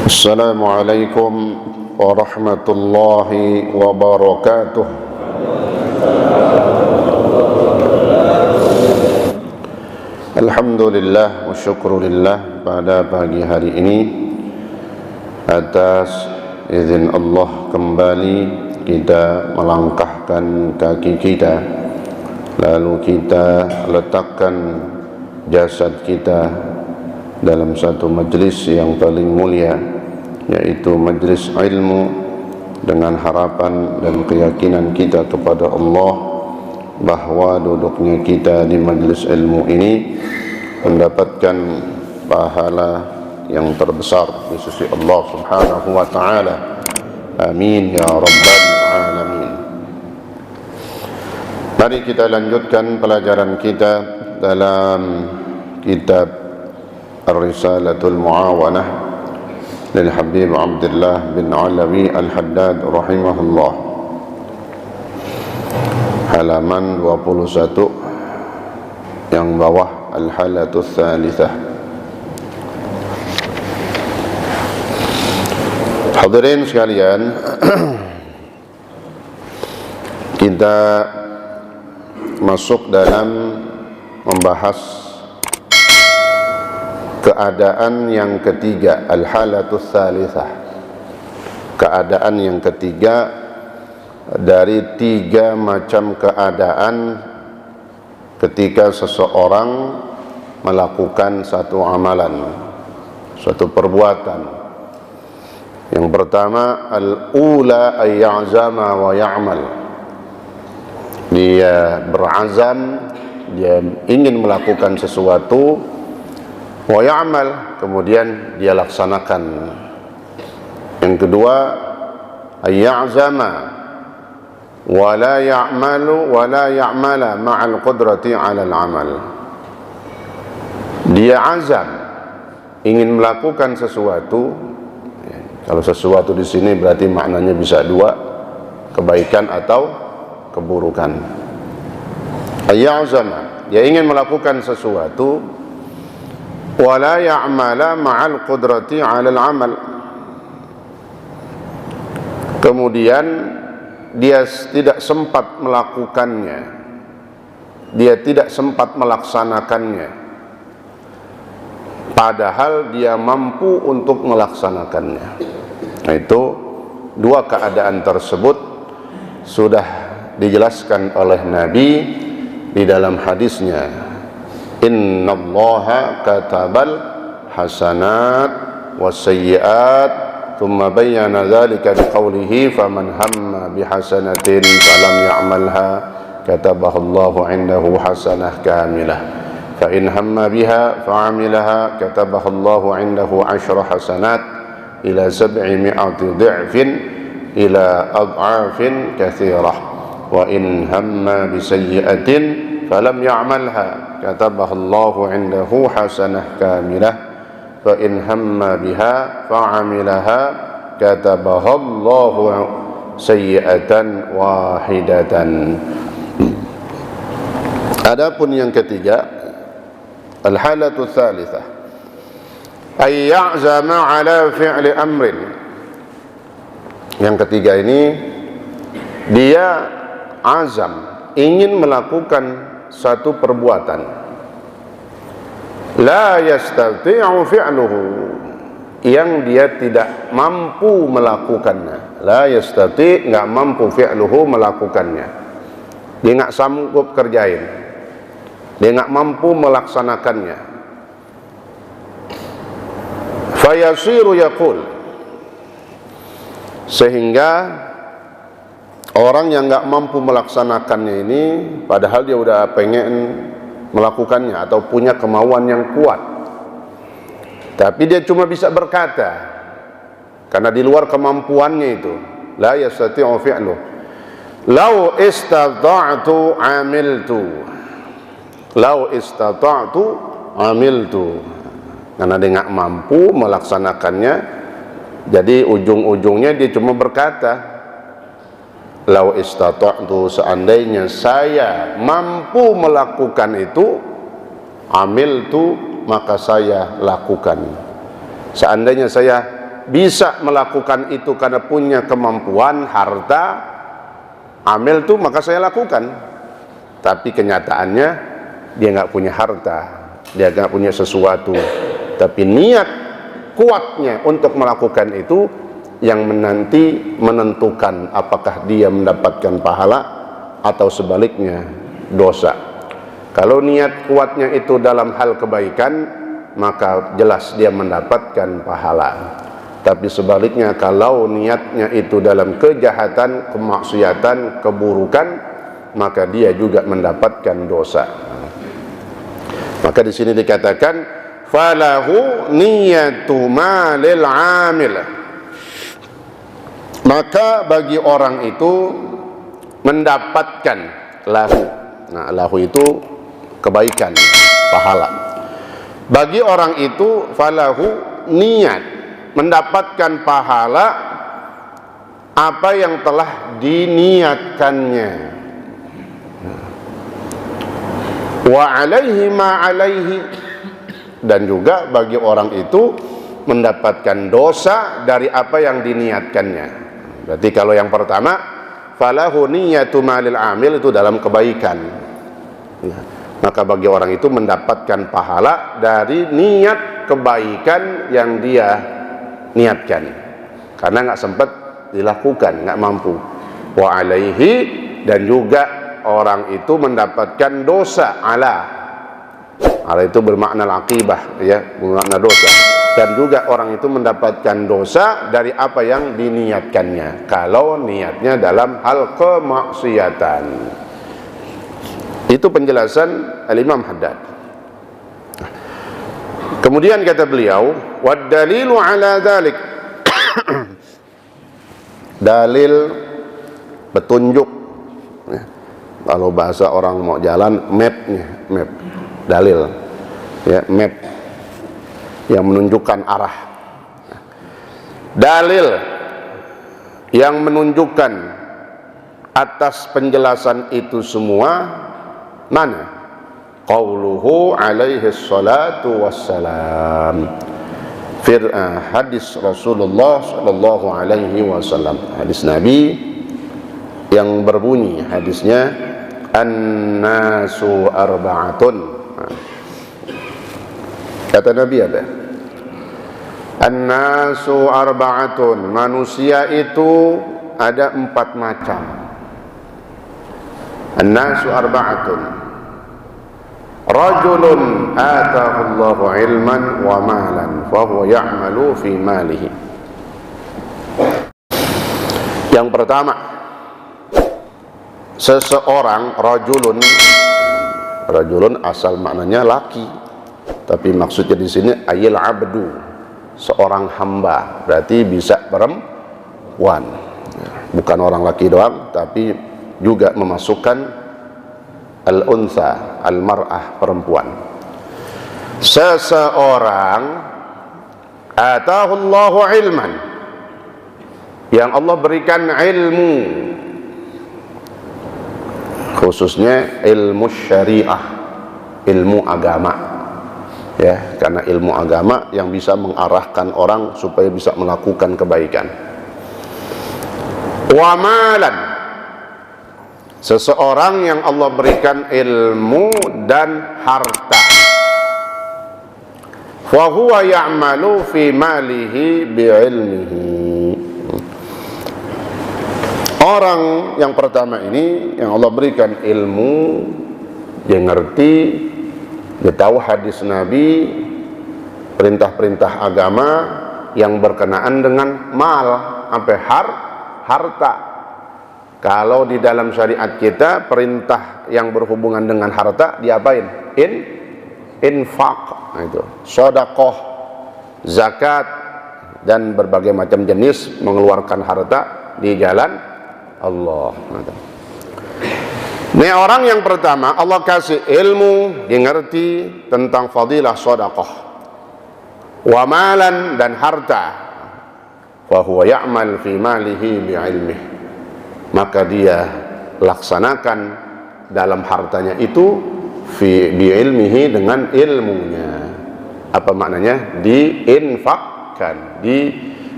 Assalamualaikum warahmatullahi wabarakatuh. Alhamdulillah wa syukurillah, pada pagi hari ini atas izin Allah kembali kita melangkahkan kaki kita, lalu kita letakkan jasad kita dalam satu majlis yang paling mulia, yaitu majlis ilmu, dengan harapan dan keyakinan kita kepada Allah bahwa duduknya kita di majlis ilmu ini mendapatkan pahala yang terbesar di sisi Allah Subhanahu wa taala. Amin ya rabbal alamin. Mari kita lanjutkan pelajaran kita dalam kitab Ar-Risalatul Mu'awanah lil Habib Abdullah bin Alawi Al-Haddad rahimahullah, halaman 21 yang bawah, Al-Halatul Thalithah. Hadirin sekalian, kita masuk dalam membahas keadaan yang ketiga, Al-Halatul Thalithah, keadaan yang ketiga dari tiga macam keadaan ketika seseorang melakukan satu amalan, suatu perbuatan. Yang pertama, al-ula ay ya'zama wa ya'mal. Dia berazam, dia ingin melakukan sesuatu, wa ya'mal, kemudian dia laksanakan. Yang kedua, ay ya'zama wa la ya'malu wa la ya'mala ma'al qudrati 'alal 'amal. Dia azam, ingin melakukan sesuatu. Kalau sesuatu di sini berarti maknanya bisa dua, kebaikan atau keburukan. Ay ya'zama, dia ingin melakukan sesuatu, wala ya'mala ma'al qudrati 'alal 'amal. Kemudian dia tidak sempat melakukannya, dia tidak sempat melaksanakannya, padahal dia mampu untuk melaksanakannya. Nah, itu dua keadaan tersebut sudah dijelaskan oleh Nabi di dalam hadisnya, innallaha katabal hasanat wasayyi'at, thumma bayyana dzalika biqaulihi faman hamma bihasanatin falam ya'malha katabahallahu 'indahu hasanah kamilah, fa in hamma biha fa'amilaha katabahallahu 'indahu 'ashra hasanat ila 700 dhi'fin ila ad'afin katsirah, wa in hamma bisayyi'atin falam ya'malha katabahallahu 'indahu hasanah kamilah, fa in hamma biha fa'amilaha katabahallahu sayyi'atan wahidatan. Adapun yang ketiga, Al-Halatul Thalithah ay ya'zama 'ala fi'li amrin. Yang ketiga ini, dia azam, ingin melakukan satu perbuatan, la yastati'u fi'luhu, yang dia tidak mampu melakukannya. La yastati', enggak mampu, fi'luhu, melakukannya. Dia enggak sanggup kerjain, dia enggak mampu melaksanakannya. Fayasiru yaqul, sehingga orang yang enggak mampu melaksanakannya ini, padahal dia udah pengen melakukannya atau punya kemauan yang kuat, tapi dia cuma bisa berkata karena di luar kemampuannya itu. La yastati'u fi'luh, law istata'tu amiltu, law istata'tu amiltu. Karena dia nggak mampu melaksanakannya, jadi ujung-ujungnya dia cuma berkata, lau istata'tu, seandainya saya mampu melakukan itu, amiltu, maka saya lakukan. Seandainya saya bisa melakukan itu karena punya kemampuan, harta, amil tuh maka saya lakukan. Tapi kenyataannya dia nggak punya harta, dia nggak punya sesuatu, tapi niat kuatnya untuk melakukan itu yang nanti menentukan apakah dia mendapatkan pahala atau sebaliknya dosa. Kalau niat kuatnya itu dalam hal kebaikan, maka jelas dia mendapatkan pahala. Tapi sebaliknya kalau niatnya itu dalam kejahatan, kemaksiatan, keburukan, maka dia juga mendapatkan dosa. Maka di sini dikatakan falahu niyatu malil amil. Maka bagi orang itu mendapatkan lahu. Nah, lahu itu kebaikan, pahala. Bagi orang itu falahu niat, mendapatkan pahala apa yang telah diniatkannya. Wa alaihi ma alaihi, dan juga bagi orang itu mendapatkan dosa dari apa yang diniatkannya. Berarti kalau yang pertama falahu niyatu malil amil itu dalam kebaikan, ya. Maka bagi orang itu mendapatkan pahala dari niat kebaikan yang dia niatkan, karena nggak sempat dilakukan, nggak mampu. Wa alaihi, dan juga orang itu mendapatkan dosa. Ala itu bermakna aqibah, ya, bermakna dosa. Dan juga orang itu mendapatkan dosa dari apa yang diniatkannya, kalau niatnya dalam hal kemaksiatan. Itu penjelasan Al-Imam Haddad. Kemudian kata beliau, wad dalilu ala dzalik. Dalil, petunjuk, ya. Kalau bahasa orang mau jalan, mapnya, map, dalil, ya, map yang menunjukkan arah. Dalil yang menunjukkan atas penjelasan itu semua mana? Qauluhu alaihi salatu wassalam, hadis Rasulullah sallallahu alaihi wasallam, hadis Nabi yang berbunyi, hadisnya an-nasu arba'atun. Kata Nabi apa? An-nasu arba'atun, manusia itu ada 4 macam. An-nasu arba'atun, rajulun atahu Allahu ilman wa malan fahuwa ya'malu fi malihi. Yang pertama, seseorang, rajulun, rajulun asal maknanya laki, tapi maksudnya di sini ayil abdu, seorang hamba, berarti bisa perempuan, bukan orang laki doang, tapi juga memasukkan al-untha, al-mar'ah, perempuan. Seseorang atahullahu ilman, yang Allah berikan ilmu, khususnya ilmu syariah, ilmu agama, ya, karena ilmu agama yang bisa mengarahkan orang supaya bisa melakukan kebaikan. Wa malan, seseorang yang Allah berikan ilmu dan harta. Wa huwa ya'malu fi malihi bi'ilmihi. Orang yang pertama ini yang Allah berikan ilmu, dia ngerti, dia tahu hadis Nabi, perintah-perintah agama yang berkenaan dengan mal, sampai harta. Kalau di dalam syariat kita, perintah yang berhubungan dengan harta diapain? Infak, nah itu, sedekah, zakat, dan berbagai macam jenis mengeluarkan harta di jalan Allah. Ini orang yang pertama, Allah kasih ilmu, dia ngerti tentang fadilah sedekah, wa malan, dan harta, fa huwa ya'mal fi malihi bi'ilmih, maka dia laksanakan dalam hartanya itu bi'ilmihi, dengan ilmunya. Apa maknanya? Diinfakkan,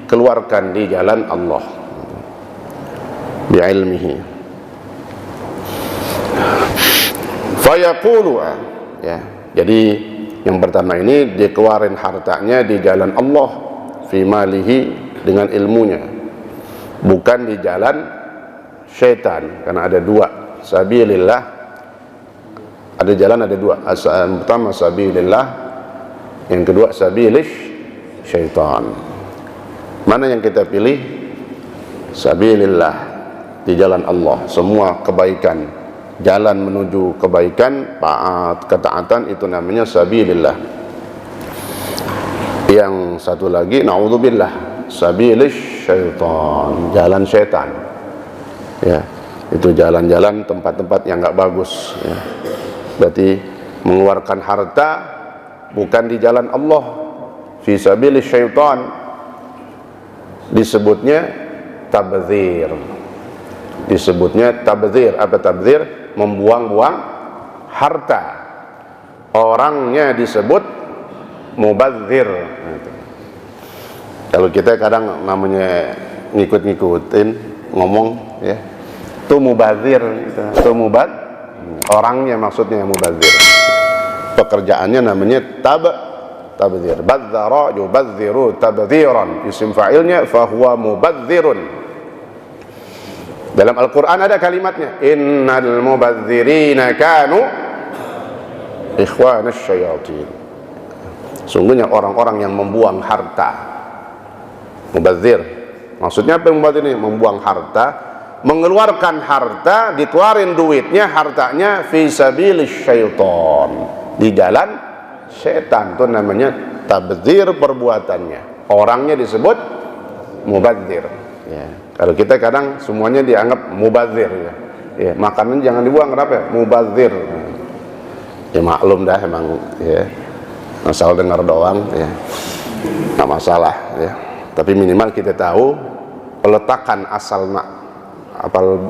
dikeluarkan di jalan Allah bi'ilmihi. Fayaqulu, ya. Jadi yang pertama ini dikeluarin hartanya di jalan Allah, fi malihi, dengan ilmunya, bukan di jalan syaitan. Karena ada dua sabilillah, ada jalan, ada dua. Yang pertama sabilillah, yang kedua sabilish syaitan. Mana yang kita pilih? Sabilillah, di jalan Allah. Semua kebaikan, jalan menuju kebaikan, taat, ketaatan, itu namanya sabilillah. Yang satu lagi, naudzubillah, sabilish syaitan, jalan syaitan. Ya, itu jalan-jalan tempat-tempat yang enggak bagus, ya. Berarti mengeluarkan harta bukan di jalan Allah, fi sabilish syaitan, disebutnya tabdzir. Disebutnya tabdzir. Apa tabdzir? Membuang-buang harta. Orangnya disebut mubadzir. Kalau kita kadang namanya ngikut-ngikutin ngomong, ya, itu mubadzir, itu mubad. Orangnya maksudnya yang mubadzir. Pekerjaannya namanya tabdzir. Badzara yubadziru tabdziran. Isim fa'ilnya fahuwa mubadzirun. Dalam Al-Quran ada kalimatnya, innal mubadzirina kanu ikhwanas syayatin. Sungguhnya orang-orang yang membuang harta. Mubadzir, maksudnya apa yang mubadzir ini? Membuang harta, mengeluarkan harta, dikeluarin duitnya, hartanya fi sabilis syaitan, di jalan setan. Itu namanya tabdzir perbuatannya. Orangnya disebut mubadzir, ya. Kalau kita kadang semuanya dianggap mubadzir, ya. Ya, makanan jangan dibuang, kenapa? Mubadzir. Ya maklum dah emang, ya. Asal dengar doang, ya, nggak masalah, ya. Tapi minimal kita tahu peletakan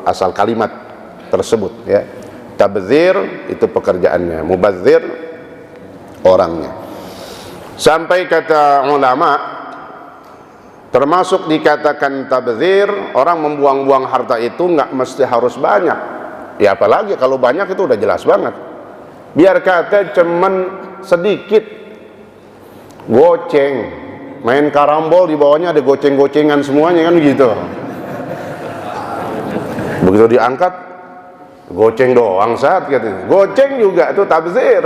asal kalimat tersebut, ya. Tabdzir itu pekerjaannya, mubadzir orangnya. Sampai kata ulama, termasuk dikatakan tabdzir, orang membuang-buang harta itu nggak mesti harus banyak. Ya apalagi kalau banyak itu udah jelas banget. Biar kata cuman sedikit, goceng, main karambol di bawahnya ada goceng-gocengan semuanya, kan gitu. Begitu diangkat, goceng doang saat gitu. Goceng juga itu tabdzir,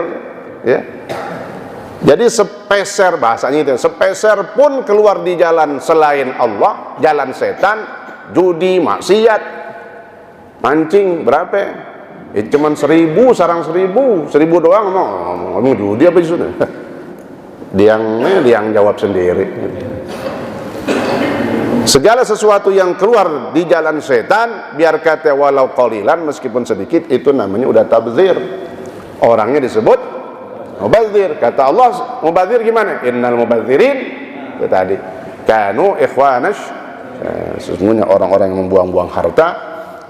ya. Jadi sepeser, bahasanya itu, sepeser pun keluar di jalan selain Allah, jalan setan, judi, maksiat, mancing, berapa? Itu cuman 1000, sarang 1000 doang, ngomong judi apa itu? Dia jawab sendiri. Segala sesuatu yang keluar di jalan setan, biar kata walau qalilan, meskipun sedikit, itu namanya udah tabdzir. Orangnya disebut mubadzir. Kata Allah, mubadzir gimana? Innal mubadzirin, itu tadi, kanu ikhwanas, sesungguhnya orang-orang yang membuang-buang harta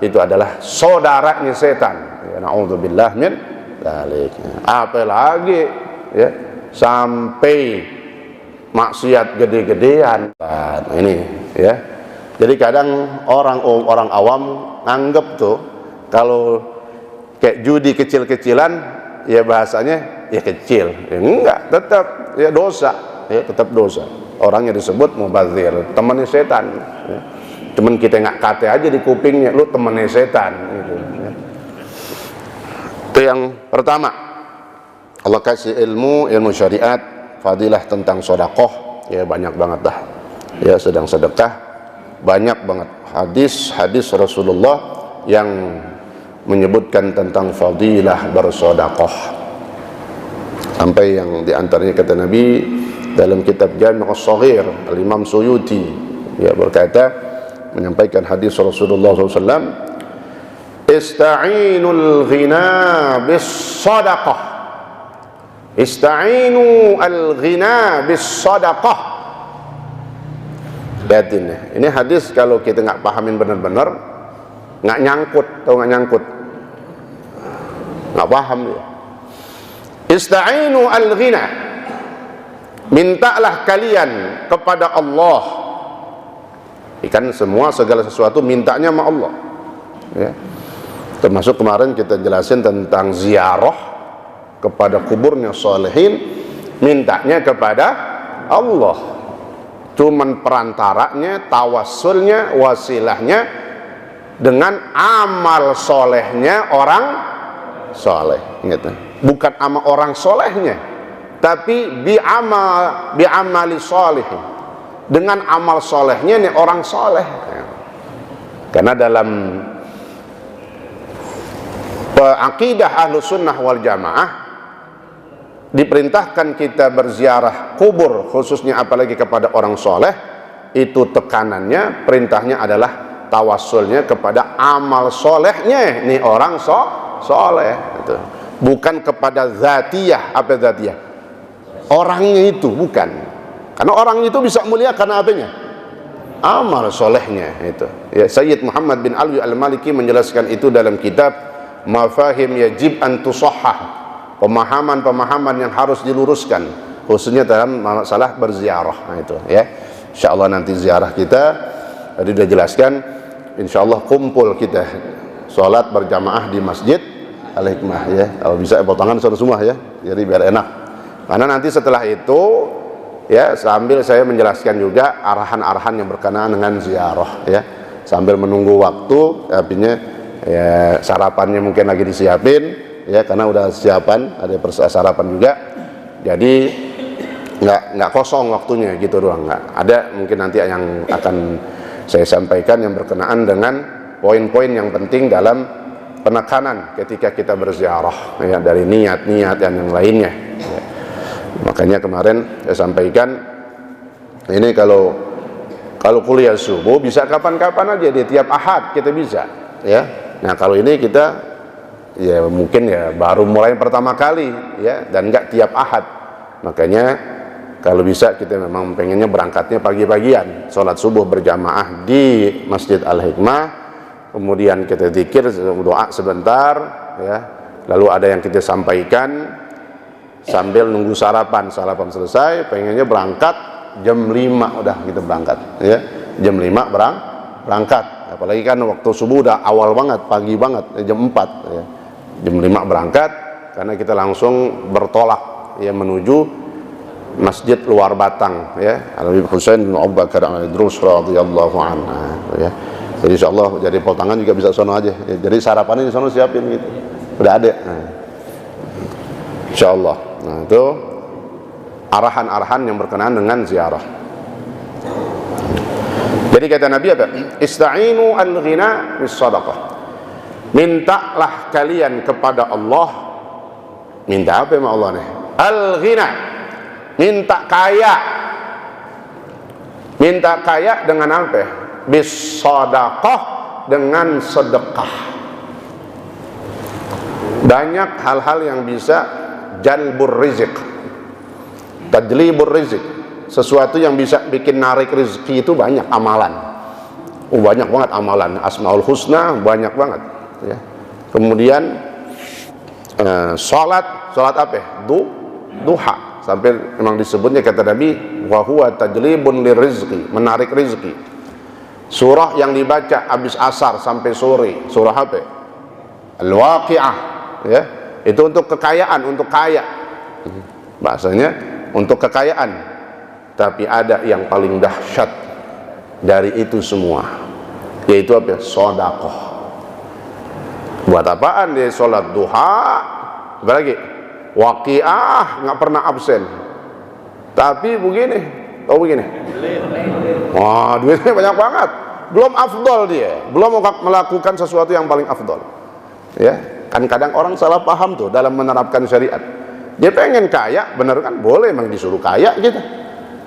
itu adalah saudaranya setan. Ya, naudzubillah min dzalik. Apalagi, ya, sampai maksiat gede-gedean. Nah, ini, ya. Jadi kadang orang awam anggap tuh kalau kayak judi kecil-kecilan, ya bahasanya ya kecil, ya enggak, tetap ya dosa, ya tetap dosa. Orangnya disebut mubadzir, temannya setan, ya. Temen kita nggak kate aja di kupingnya, lu temannya setan, gitu, ya. Itu yang pertama. Allah kasih ilmu syariat, fadilah tentang sedekah, ya banyak banget dah, ya. Sedang sedekah banyak banget hadis Rasulullah yang menyebutkan tentang fadilah bersedekah. Sampai yang diantaranya kata Nabi dalam kitab Jami' As-Shaghir, Al-Imam Suyuti, ya, berkata, menyampaikan hadis Rasulullah SAW, ista'inul ghina bis-sadaqah, ista'inu al-ghina bis-sadaqah. Lihatin, ini hadis kalau kita nggak pahamin benar-benar, nggak nyangkut, tahu nggak nyangkut, nggak paham dia. Ista'inu al-ghina, mintalah kalian kepada Allah Ikan semua segala sesuatu mintanya sama Allah. Ya. Termasuk kemarin kita jelasin tentang ziarah kepada kuburnya sholihin, mintanya kepada Allah. Cuman perantaranya, tawassulnya, wasilahnya dengan amal solehnya orang soleh, gitu. Bukan sama orang solehnya, tapi bi'amali sholihin, dengan amal solehnya nih orang soleh. Karena dalam akidah Ahlus Sunnah wal Jamaah diperintahkan kita berziarah kubur, khususnya apalagi kepada orang soleh. Itu tekanannya, perintahnya adalah tawassulnya kepada amal solehnya nih orang soleh, gitu. Bukan kepada zatiyah. Apa zatiyah? Orangnya itu, bukan. Karena orang itu bisa mulia karena apanya? Amal solehnya itu. Ya, Sayyid Muhammad bin Alwi al-Maliki menjelaskan itu dalam kitab Mafahim Yajib an Tusahhah, pemahaman-pemahaman yang harus diluruskan, khususnya dalam masalah berziarah. Nah, itu ya. Insyaallah nanti ziarah kita tadi sudah jelaskan, insyaallah kumpul kita sholat berjamaah di Masjid Al-Hikmah ya. Kalau bisa potongan semua ya, jadi biar enak. Karena nanti setelah itu ya, sambil saya menjelaskan juga arahan-arahan yang berkenaan dengan ziarah ya, sambil menunggu waktu. Artinya ya, sarapannya mungkin lagi disiapin ya, karena udah siapan, ada sarapan juga. Jadi nggak kosong waktunya gitu doang, nggak ada. Mungkin nanti yang akan saya sampaikan yang berkenaan dengan poin-poin yang penting dalam penekanan ketika kita berziarah ya, dari niat-niat dan yang lainnya ya. Makanya kemarin saya sampaikan ini, kalau kuliah subuh bisa kapan-kapan aja, di tiap ahad kita bisa ya. Nah kalau ini kita ya mungkin ya baru mulai pertama kali ya, dan enggak tiap ahad. Makanya kalau bisa kita memang pengennya berangkatnya pagi-pagian, sholat subuh berjamaah di Masjid Al-Hikmah, kemudian kita zikir, doa sebentar ya, lalu ada yang kita sampaikan sambil nunggu sarapan selesai. Pengennya berangkat jam 5 udah kita berangkat ya, jam 5 berangkat. Apalagi kan waktu subuh udah awal banget, pagi banget, jam 4 ya. Jam 5 berangkat, karena kita langsung bertolak ya menuju Masjid Luar Batang ya, Al-Habib Husain bin Abu Bakar Al-Idrus radhiyallahu anhu ya. Jadi insyaallah jadi potongan juga bisa sono aja ya. Jadi sarapannya di sono siapin gitu, udah ada nah, insyaallah. Nah itu arahan-arahan yang berkenaan dengan ziarah. Jadi kata Nabi apa? Ista'inu al-ghina bis sadaqah. Mintalah kalian kepada Allah. Minta apa sama Allah nih? Al-ghina, minta kaya. Minta kaya dengan apa? Bis sadaqah, dengan sedekah. Banyak hal-hal yang bisa jalbur rizq, tajlibur rizq, sesuatu yang bisa bikin narik rezeki itu banyak amalan. Banyak banget amalan, Asmaul Husna banyak banget ya. Kemudian salat apa? Duha, sampai memang disebutnya kata Nabi wa huwa tajlibun lirizqi, menarik rezeki. Surah yang dibaca habis asar sampai sore, surah apa? Al-Waqiah ya. Itu untuk kekayaan, untuk kaya bahasanya, untuk kekayaan. Tapi ada yang paling dahsyat dari itu semua, yaitu apa? Sedekah. Buat apaan dia sholat duha, apalagi waqiah, nggak pernah absen. Tapi begini, wah duitnya banyak banget, belum afdol dia, belum melakukan sesuatu yang paling afdol ya. Kan kadang orang salah paham tuh dalam menerapkan syariat. Dia pengen kaya, bener kan? Boleh, emang disuruh kaya gitu.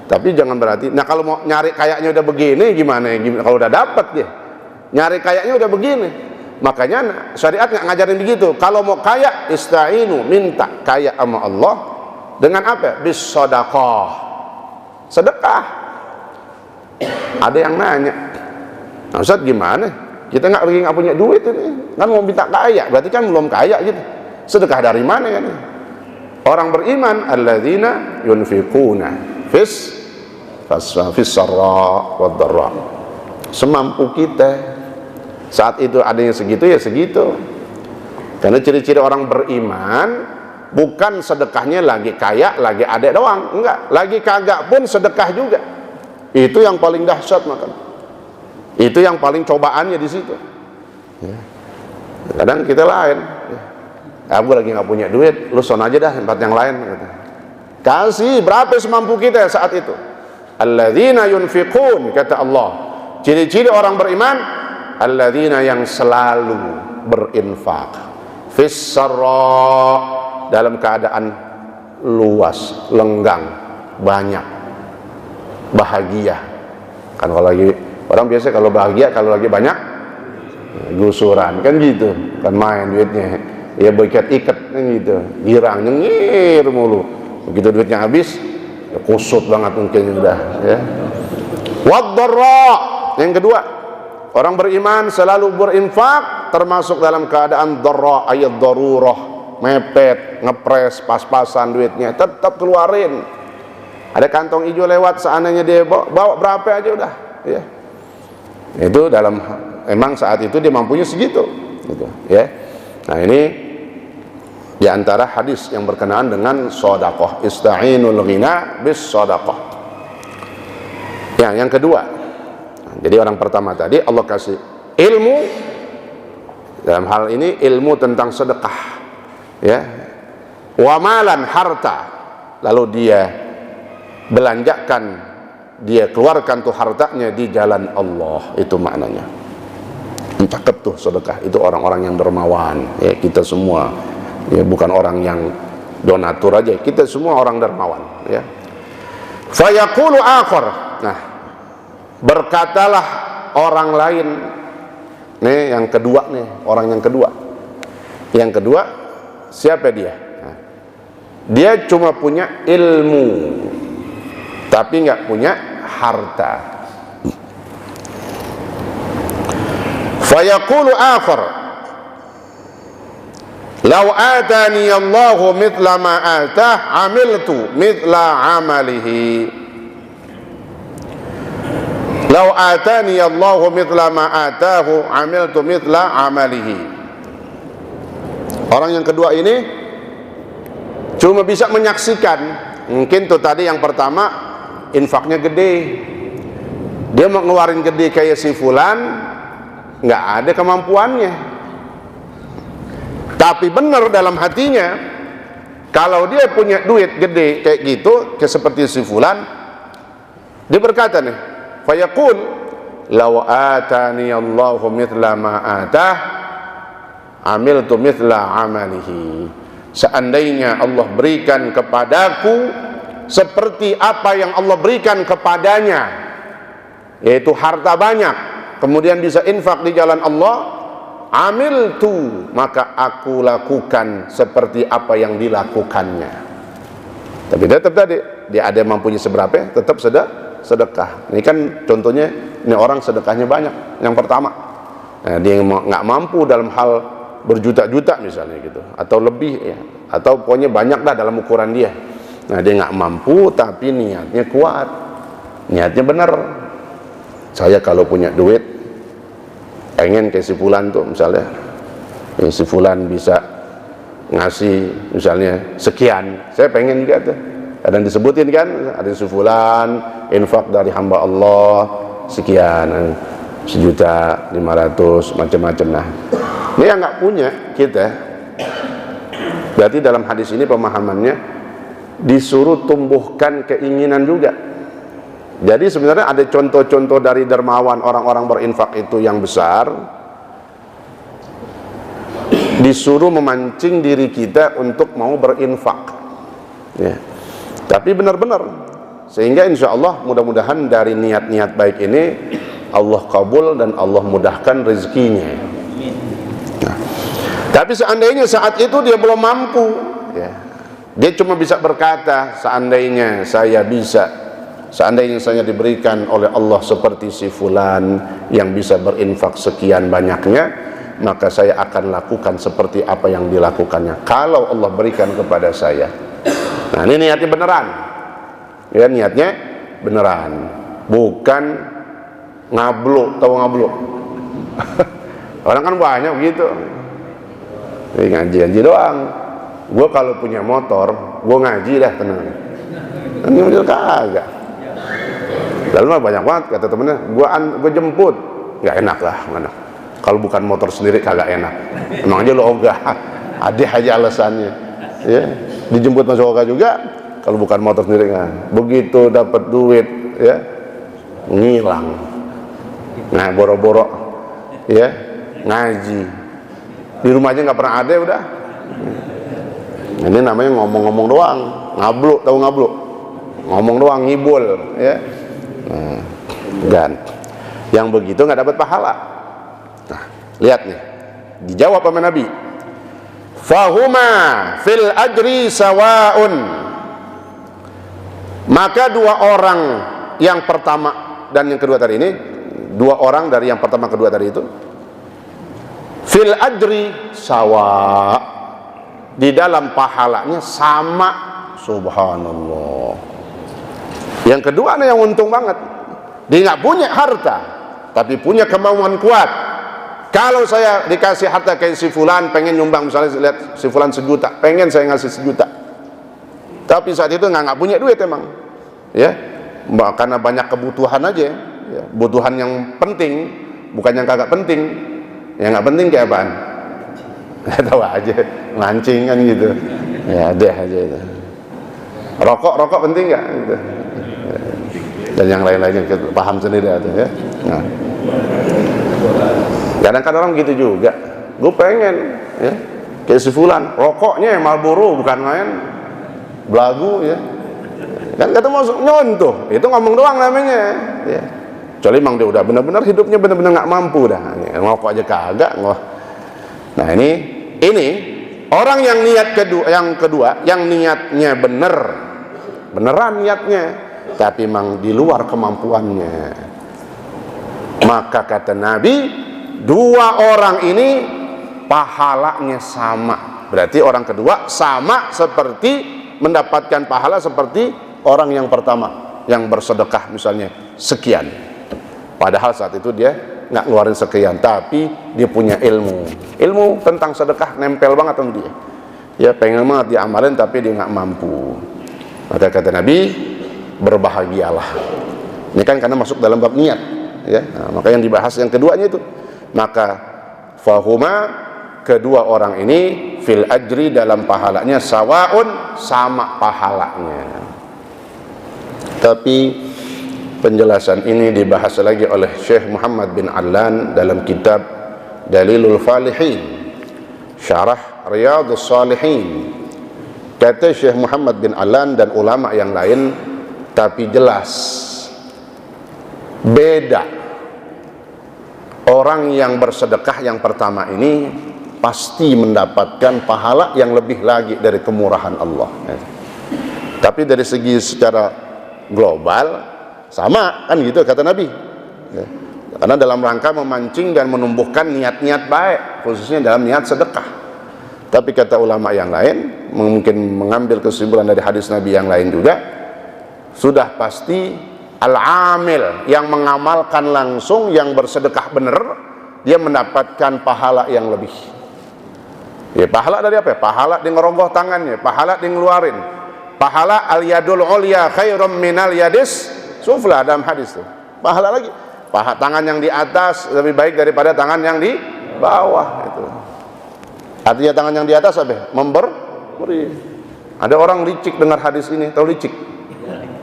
Tapi jangan berarti, nah kalau mau nyari kayaknya udah begini gimana kalau udah dapat dia? Nyari kayaknya udah begini. Makanya syariat nggak ngajarin begitu. Kalau mau kaya, ista'inu, minta kaya sama Allah dengan apa? Bis sadaqah, sedekah. Ada yang nanya, nah Ustaz gimana? Kita nggak punya duit ini, kan mau minta kaya, berarti kan belum kaya gitu. Sedekah dari mana kan? Orang beriman, alladzina yunfiquna fis sarra wad dharra. semampu kita. Saat itu adanya segitu ya segitu. Karena ciri-ciri orang beriman bukan sedekahnya lagi kaya, lagi ada doang, enggak, lagi kagak pun sedekah juga. Itu yang paling dahsyat, makan. Itu yang paling cobaannya di situ. Ya. Kadang kita lain, ya. Aku lagi nggak punya duit, lu son aja dah tempat yang lain. Gitu. Kasih berapa semampu kita saat itu. Alladzina yunfiqun, kata Allah. Ciri-ciri orang beriman, alladzina yang selalu berinfak. Fis-sarra, dalam keadaan luas, lenggang, banyak, bahagia. Kan kalau lagi orang biasa kalau bahagia kalau lagi banyak gusuran kan gitu, kan main duitnya, ya berikat-ikat kan gitu, girang nyengir mulu. Begitu duitnya habis, ya kusut banget mungkin udah. Ya. Wad-dharra, yang kedua, orang beriman selalu berinfak termasuk dalam keadaan dharra, ayat darurah, mepet, ngepres, pas-pasan duitnya, tetap keluarin. Ada kantong hijau lewat, seandainya dia bawa berapa aja udah, ya. Itu dalam, emang saat itu dia mampunya segitu, gitu, ya. Nah ini diantara hadis yang berkenaan dengan sedekah, ista'inul ghina bis sedekah. Yang kedua, jadi orang pertama tadi Allah kasih ilmu, dalam hal ini ilmu tentang sedekah, ya, wamalan, harta, lalu dia belanjakan, dia keluarkan tuh hartanya di jalan Allah. Itu maknanya. Cakep tuh sedekah, itu orang-orang yang dermawan, ya, kita semua, ya, bukan orang yang donatur aja, kita semua orang dermawan, ya. Fayaqulu akhar, nah berkatalah orang lain, nih yang kedua nih, orang yang kedua. Yang kedua siapa dia? Nah, dia cuma punya ilmu tapi nggak punya harta. Fayaqulu akhar, law atani Allahu mithla ma atah amiltu mithla amalihi. Law atani Allahu mithla ma atahu amiltu mithla amalihi. Orang yang kedua ini cuma bisa menyaksikan. Mungkin tuh tadi yang pertama infaknya gede, dia mau ngeluarin gede kayak si fulan, nggak ada kemampuannya. Tapi benar dalam hatinya, kalau dia punya duit gede kayak gitu, kayak seperti si fulan, dia berkata nih, fayaqul law atani Allahu mithla ma atah amiltu mithla amalihi. Seandainya Allah berikan kepadaku seperti apa yang Allah berikan kepadanya, yaitu harta banyak, kemudian bisa infak di jalan Allah, amiltu, maka aku lakukan seperti apa yang dilakukannya. Tapi tetap tadi dia ada mampunya seberapa, tetap sedekah. Ini kan contohnya, ini orang sedekahnya banyak, yang pertama. Nah, dia nggak mampu dalam hal berjuta-juta misalnya gitu, atau lebih, ya, atau pokoknya banyak dah dalam ukuran dia. Nah, dia nggak mampu tapi niatnya kuat, niatnya benar. Saya kalau punya duit pengen kayak si fulan tuh misalnya, ya, si fulan bisa ngasih misalnya sekian, saya pengen juga tuh. Kadang disebutin kan, ada si fulan infak dari hamba Allah sekian, 1.500.000 macam-macam. Nah, ini yang nggak punya kita, berarti dalam hadis ini pemahamannya disuruh tumbuhkan keinginan juga. Jadi sebenarnya ada contoh-contoh dari dermawan orang-orang berinfak itu yang besar, disuruh memancing diri kita untuk mau berinfak, ya. Tapi benar-benar, sehingga insya Allah mudah-mudahan dari niat-niat baik ini Allah kabul dan Allah mudahkan rezekinya. Nah, tapi seandainya saat itu dia belum mampu, ya, dia cuma bisa berkata, seandainya saya bisa, seandainya saya diberikan oleh Allah seperti si fulan yang bisa berinfak sekian banyaknya, maka saya akan lakukan seperti apa yang dilakukannya kalau Allah berikan kepada saya. Nah, ini niatnya beneran, ya, niatnya beneran, bukan Ngabluk, tahu ngabluk? Orang kan banyak begitu. Ini ngaji doang. Gue kalau punya motor, gue ngaji dah tenang. Ini mobil kagak. Lalu mah banyak banget kata temennya, gue jemput, nggak enak lah mana. Kalau bukan motor sendiri kagak enak. Emang aja lo ogah, ada aja alasannya. Ya, dijemput masuk ogah juga. Kalau bukan motor sendiri kan. Begitu dapat duit, ya ngilang. Nah boro-boro, ya ngaji. Di rumahnya nggak pernah ada udah. Ini namanya ngomong-ngomong doang, ngabluk, tahu ngabluk? Ngomong doang, ngibul, ya. Dan yang begitu nggak dapat pahala. Nah, lihat nih, dijawab sama Nabi. Fahuma fil ajri sawaun. Maka dua orang yang pertama dan yang kedua tadi ini, dua orang dari yang pertama kedua tadi itu, fil ajri sawa, di dalam pahalanya sama. Subhanallah. Yang kedua nih yang untung banget, dia nggak punya harta tapi punya kemauan kuat. Kalau saya dikasih harta kayak si fulan, pengen nyumbang, misalnya lihat si fulan 1 juta, pengen saya ngasih 1 juta, tapi saat itu nggak punya duit emang, ya, karena banyak kebutuhan aja, ya. Kebutuhan yang penting, bukan yang kagak penting. Yang nggak penting kayak apaan? Nggak tahu aja, mancing kan gitu, ya deh aja itu. Rokok penting nggak? Gitu. Dan yang lain-lainnya paham sendiri itu, ya. Nah, kadang-kadang orang gitu juga. Gue pengen, ya, kayak si fulan, rokoknya Marlboro bukan main, belagu, ya. Kan kata mau nyontoh, itu ngomong doang namanya, ya. Kecuali emang dia udah benar-benar hidupnya benar-benar nggak mampu dah, ya, ngokok aja kagak. Nah ini orang yang niat kedua, yang niatnya beneran niatnya, tapi memang di luar kemampuannya. Maka kata Nabi, dua orang ini pahalanya sama. Berarti orang kedua sama seperti mendapatkan pahala seperti orang yang pertama yang bersedekah misalnya sekian. Padahal saat itu dia nggak ngeluarin sekian, tapi dia punya ilmu tentang sedekah, nempel banget sama dia. Ya pengen banget diamalin tapi dia nggak mampu. Maka kata Nabi, berbahagialah. Ini kan karena masuk dalam bab niat, ya. Nah, maka yang dibahas yang keduanya itu, maka fahuma, kedua orang ini fil ajri, dalam pahalanya sawaun, sama pahalanya. Tapi penjelasan ini dibahas lagi oleh Syekh Muhammad bin Allan dalam kitab Dalilul Falihin, Syarah Riyadhus Shalihin. Kata Syekh Muhammad bin Allan dan ulama yang lain, tapi jelas beda. Orang yang bersedekah yang pertama ini pasti mendapatkan pahala yang lebih lagi dari kemurahan Allah. Tapi dari segi secara global sama kan gitu kata Nabi, ya. Karena dalam rangka memancing dan menumbuhkan niat-niat baik, khususnya dalam niat sedekah. Tapi kata ulama yang lain, mungkin mengambil kesimpulan dari hadis Nabi yang lain juga, sudah pasti al-amil, yang mengamalkan langsung, yang bersedekah benar, dia mendapatkan pahala yang lebih. Ya, pahala dari apa? Pahala di ngerogoh tangannya, pahala di ngeluarin, pahala al-yadul ulya khairum minal yadis sufla, dalam hadis tuh. Pahala lagi, tangan yang di atas lebih baik daripada tangan yang di bawah. Itu artinya tangan yang di atas apa? Memberi. Ada orang licik dengar hadis ini, tahu licik?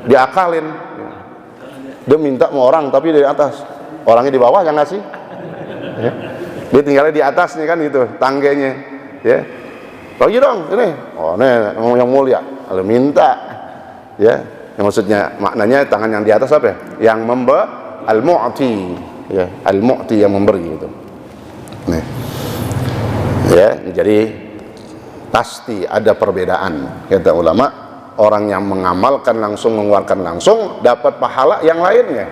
Diakalin. Dia minta mau orang tapi dari atas, orangnya di bawah yang ngasih. Ya. Dia tinggalnya di atas nih kan gitu, tangganya. Ya, bagi dong ini. Oh, nih yang mulia, kalau minta, ya. Yang maksudnya maknanya tangan yang di atas apa? Yang al-mu'ti, ya, al-mu'ti yang memberi itu. Nih. Ya, jadi pasti ada perbedaan kata ulama. Orang yang mengamalkan langsung, mengeluarkan langsung, dapat pahala yang lainnya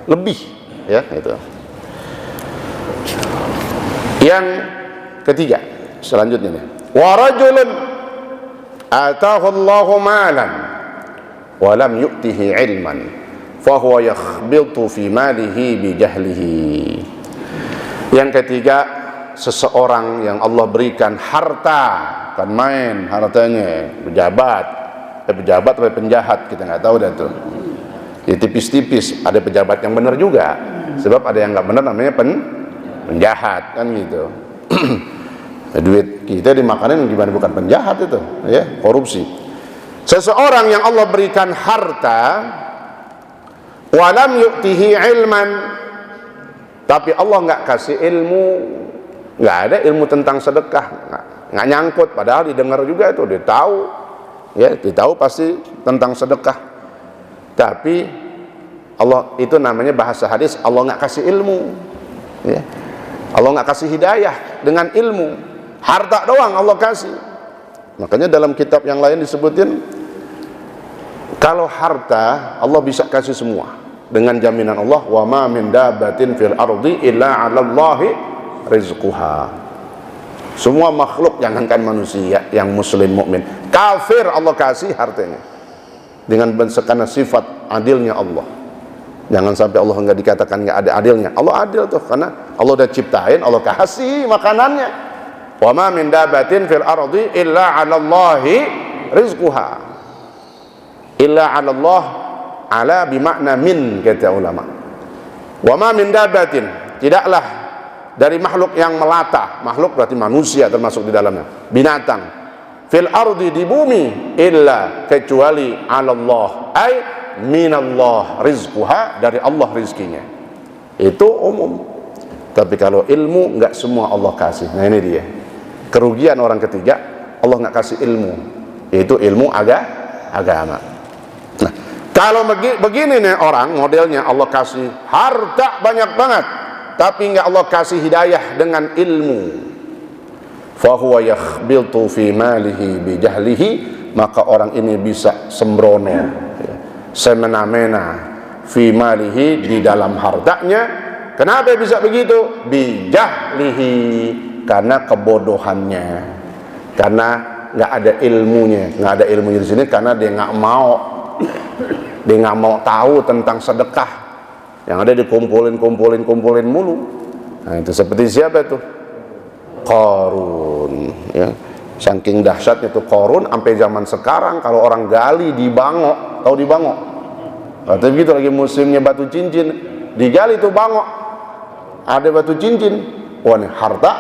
lebih, ya itu. Yang ketiga selanjutnya nih, wa rajulun atahu Allahu malan wa lam yu'tihi ilman fahuwa yakhbiltu fi malihi bi jahlihi. Yang ketiga, seseorang yang Allah berikan harta, kan main hartanya, pejabat atau penjahat, kita nggak tahu dah tuh. Ya, tipis-tipis, ada pejabat yang benar juga, sebab ada yang nggak benar namanya penjahat, kan gitu. Duit kita dimakanin gimana bukan penjahat itu, ya, korupsi. Seseorang yang Allah berikan harta, walam yu'tihi ilman, tapi Allah nggak kasih ilmu, nggak ada ilmu tentang sedekah, nggak nyangkut, padahal didengar juga itu, dia tahu, ya, dia tahu pasti tentang sedekah, tapi Allah itu namanya bahasa hadis, Allah nggak kasih ilmu, ya. Allah nggak kasih hidayah dengan ilmu, harta doang Allah kasih. Makanya dalam kitab yang lain disebutin, kalau harta Allah bisa kasih semua dengan jaminan Allah, wa ma min dabbatin fil ardi illa 'alallahi rizquha. Semua makhluk, jangankan manusia yang muslim mukmin, kafir Allah kasih hartanya dengan karena sifat adilnya Allah. Jangan sampai Allah nggak dikatakan nggak ada adilnya. Allah adil tuh, karena Allah udah ciptain, Allah kasih makanannya. Wa ma min dabbatin fil ardi illa 'alallahi rizquha. Illa 'alallah, ala bimakna min, kata ulama. Wa ma min dabbatin, tidaklah dari makhluk yang melata, makhluk berarti manusia termasuk di dalamnya, binatang, fil ardi, di bumi, illa, kecuali 'alallah, ay minallah rizquha, dari Allah rizkinya. Itu umum. Tapi kalau ilmu nggak semua Allah kasih. Nah ini dia kerugian orang ketiga, Allah nggak kasih ilmu, yaitu ilmu agama. Nah, kalau begini nih orang modelnya, Allah kasih harta banyak banget tapi nggak Allah kasih hidayah dengan ilmu, fahuwa yakhbiltu fi malihi bi jahlihi, maka orang ini bisa sembrono, semena-mena, fi malihi, di dalam hartanya. Kenapa bisa begitu? Bi jahlihi, karena kebodohannya, karena nggak ada ilmunya. Nggak ada ilmunya di sini karena dia nggak mau tahu tentang sedekah. Yang ada dikumpulin mulu. Nah, itu seperti siapa itu? Qarun, ya. Saking dahsyatnya itu Qarun, sampai zaman sekarang kalau orang gali di bangok, tahu di bangok? Atau begitu lagi musimnya batu cincin, digali itu bangok, ada batu cincin. Wah, ini harta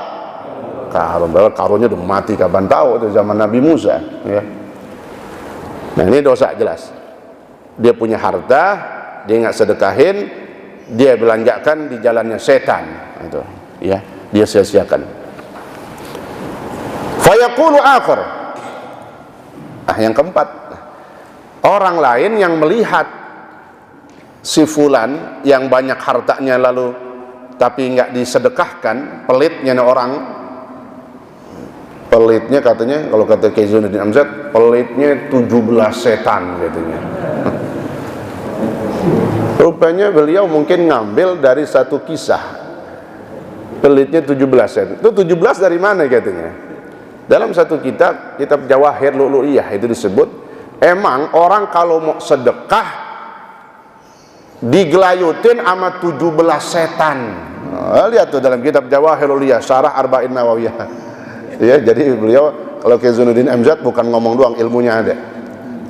Qarun. Qarunnya udah mati kapan tahu, itu zaman Nabi Musa, ya. Nah, ini dosa jelas. Dia punya harta, dia nggak sedekahin, dia belanjakan di jalannya setan, itu, ya, dia sia-siakan. Fayaqulu akhar, yang keempat, orang lain yang melihat si fulan yang banyak hartanya lalu tapi nggak disedekahkan, pelitnya orang, pelitnya katanya, kalau kata Kiai Zainuddin Amjad, pelitnya 17 setan katanya. Rupanya beliau mungkin ngambil dari satu kisah, pelitnya 17 setan. Itu 17 dari mana katanya? Dalam satu kitab Jawahir Lu'lu'iyah itu disebut, emang orang kalau mau sedekah digelayutin sama 17 setan. Lihat tuh dalam kitab Jawahir Lu'lu'iyah, Syarah Arba'in Nawawiyah. Ya, jadi beliau, kalau Kiai Zainuddin Amjad bukan ngomong doang, ilmunya ada.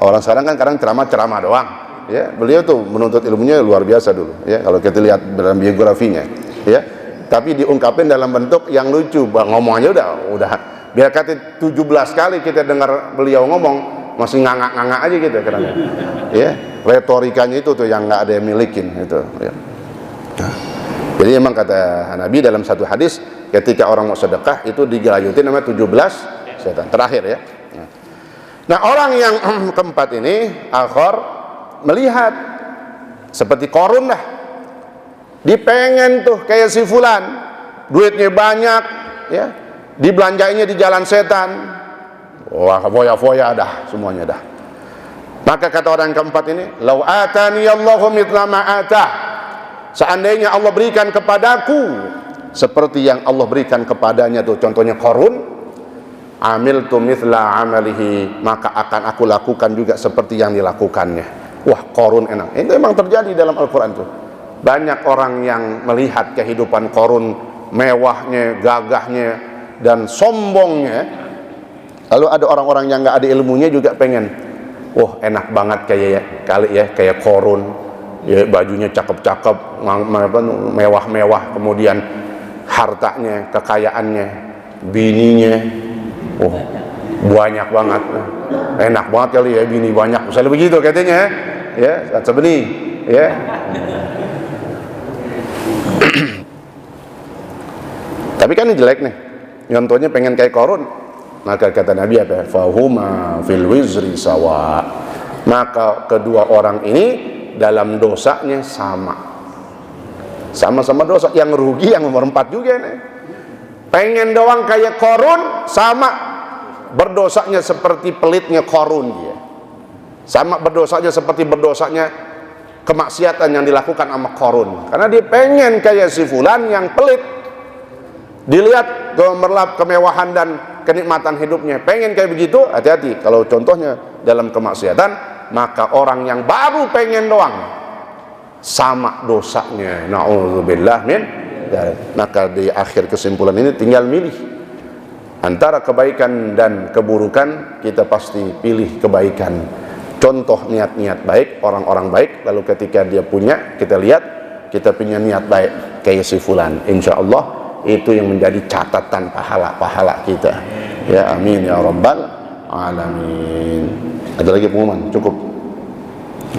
Orang sekarang kan kadang ceramah doang. Ya, beliau tuh menuntut ilmunya luar biasa dulu, ya, kalau kita lihat dalam biografinya, ya. Tapi diungkapin dalam bentuk yang lucu, ngomongnya udah biar kata 17 kali kita dengar beliau ngomong masih ngangak-ngangak aja gitu kadang, ya. Retorikanya itu tuh yang nggak ada yang milikin itu, ya. Jadi emang kata Nabi dalam satu hadis, ketika orang mau sedekah itu digelayutin nama 17 setan. Terakhir, ya. Nah, orang yang keempat ini, akhor, melihat seperti Qarun dah, dipengen tuh kayak si fulan, duitnya banyak, ya, dibelanjainya di jalan setan, wah, foya-foya dah semuanya dah. Maka kata orang keempat ini, lau atani Allahu mithla ma atah, seandainya Allah berikan kepadaku seperti yang Allah berikan kepadanya, tuh contohnya Qarun, amiltu mithla amalihi, maka akan aku lakukan juga seperti yang dilakukannya. Wah, Qarun enak. Itu memang terjadi dalam Al-Quran tuh. Banyak orang yang melihat kehidupan Qarun, mewahnya, gagahnya, dan sombongnya. Lalu ada orang-orang yang nggak ada ilmunya juga pengen, wah enak banget kayak Qarun, ya, bajunya cakep-cakep, mewah-mewah, kemudian hartanya, kekayaannya, bininya, banyak banget, enak banget kali ya bini banyak, misalnya begitu katanya, ya, sebeni, ya. Tapi kan ini jelek nih, contohnya pengen kayak Qarun, maka kata Nabi apa? Fahuma fil wizri sawa. Maka kedua orang ini dalam dosanya sama-sama dosa. Yang rugi yang nomor 4 juga nih. Pengen doang kayak Qarun, sama berdosanya seperti pelitnya Qarun dia. Sama berdosanya seperti berdosanya kemaksiatan yang dilakukan sama Qarun. Karena dia pengen kayak si fulan yang pelit. Dilihat gemerlap kemewahan dan kenikmatan hidupnya, pengen kayak begitu, hati-hati. Kalau contohnya dalam kemaksiatan, maka orang yang baru pengen doang sama dosanya, na'udzubillah min. Maka di akhir kesimpulan ini tinggal milih antara kebaikan dan keburukan. Kita pasti pilih kebaikan. Contoh niat-niat baik, orang-orang baik, lalu ketika dia punya, kita lihat kita punya niat baik kayak si fulan, insya Allah itu yang menjadi catatan pahala-pahala kita, ya amin ya rabbal alamin. Ada lagi pengumuman? Cukup.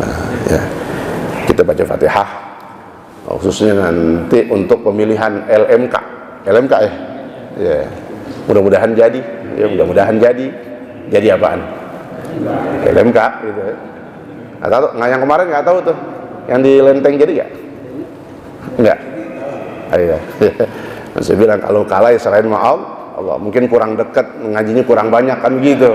Nah, ya, kita baca Fatihah, khususnya nanti untuk pemilihan LMK ya, mudah-mudahan jadi, ya mudah-mudahan jadi apaan? LMK gitu. Atau nggak, yang kemarin nggak tahu tuh, yang di Lenteng jadi nggak? Iya. Saya bilang kalau kalah ya serahin maaf Allah, mungkin kurang dekat ngajinya, kurang banyak kan gitu.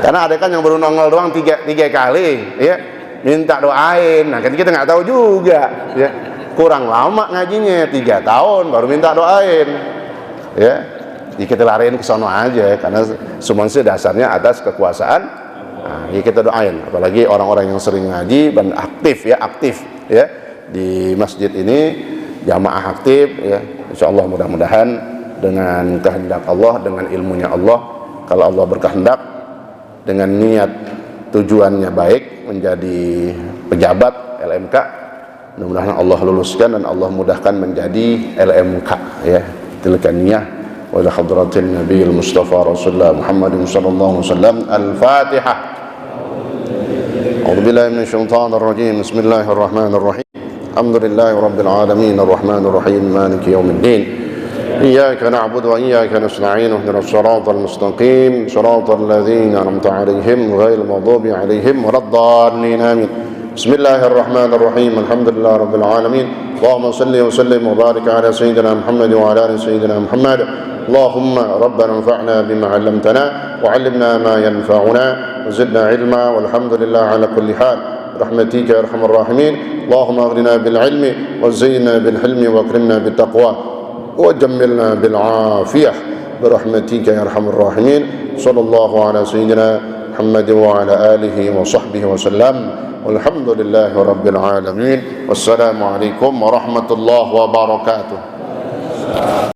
Karena ada kan yang baru nongol doang tiga kali, ya minta doain. Nah kan kita nggak tahu juga, ya kurang lama ngajinya 3 tahun baru minta doain, ya. Jadi kita lariin ke sono aja, karena semuanya dasarnya atas kekuasaan. Nah, ya kita doain, apalagi orang-orang yang sering ngaji dan aktif ya di masjid ini. Jamaah aktif, ya, insyaallah mudah-mudahan dengan kehendak Allah, dengan ilmunya Allah, kalau Allah berkehendak, dengan niat tujuannya baik menjadi pejabat LMK, mudah-mudahan Allah luluskan dan Allah mudahkan menjadi LMK, ya. Tilka niyah wa ila hadratin nabiyil mustafa rasulullah Muhammadin sallallahu alaihi wasallam. Al-Fatihah. A'udzu billahi minasy syaithanir rajim. Bismillahirrahmanirrahim. Alhamdulillahi rabbil alamin arrahmanir rahim maliki yaumiddin. Iyyaka na'budu wa iyyaka nasta'in ihdinas siratal mustaqim siratal ladzina an'amta 'alaihim ghairil maghdubi 'alaihim waladdallin amin. Bismillahirrahmanirrahim. Alhamdulillahi rabbil alamin. Allahumma shalli wa sallim wa barik 'ala sayyidina Muhammad wa 'ala ali sayyidina Muhammad. Allahumma rabbana anfa'na bima 'allamtana wa 'allimna ma yanfa'una wa zidna 'ilma walhamdulillahi 'ala kulli hal. برحمتك يا ارحم الراحمين. اللهم اغننا بالعلم وزينا بالحلم واكرمنا بالتقوى وجملنا بالعافيه برحمتك يا ارحم الراحمين. صلى الله على سيدنا محمد وعلى اله وصحبه وسلم والحمد لله رب العالمين والسلام عليكم ورحمه الله وبركاته.